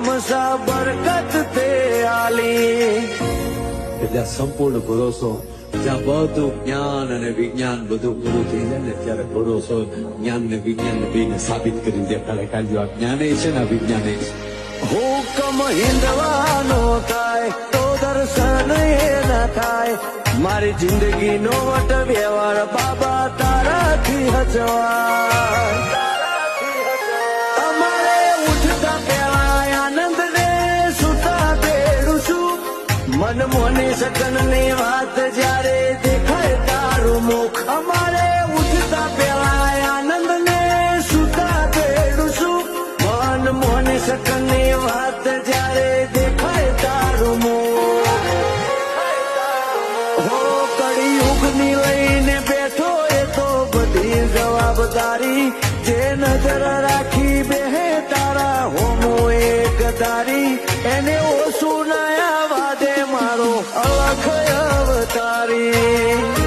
હુકમ સા બરકત તે આલી. એટલે સંપૂર્ણ ભરોસો જ્યાં બધું જ્ઞાન અને વિજ્ઞાન બધું પૂરું થઈ જાય ને ત્યારે ભરોસો જ્ઞાન ને વિજ્ઞાન ને બેને સાબિત કરી દેખાડે કાઢજો આ જ્ઞાને છે ને વિજ્ઞાને છે. હુકમ હિંદવાનો થાય તો દર્શન એ ના થાય. મારી જિંદગી નો વટ વ્યવહાર બાબા તારાથી હજવાય. અમારે ઉઠતા પેલા આનંદ ને સુતા બેડું છું. મન મોની સકન ની વાત જ્યારે દેખાય તારું મુખ. અમારે ઉઠતા પેલા આનંદ ને સુતા બેડું છું. મન મોની સકન ની વાત જ્યારે દેખાય તારું મુખ. હો કળિયુગ ની લઈને બેઠો એ તો બધી જવાબદારી. જે નજર રાખી બેહે તારા હોમો એક તારી. એને ઓછું નયા વાદે મારો અલખ અવતારી.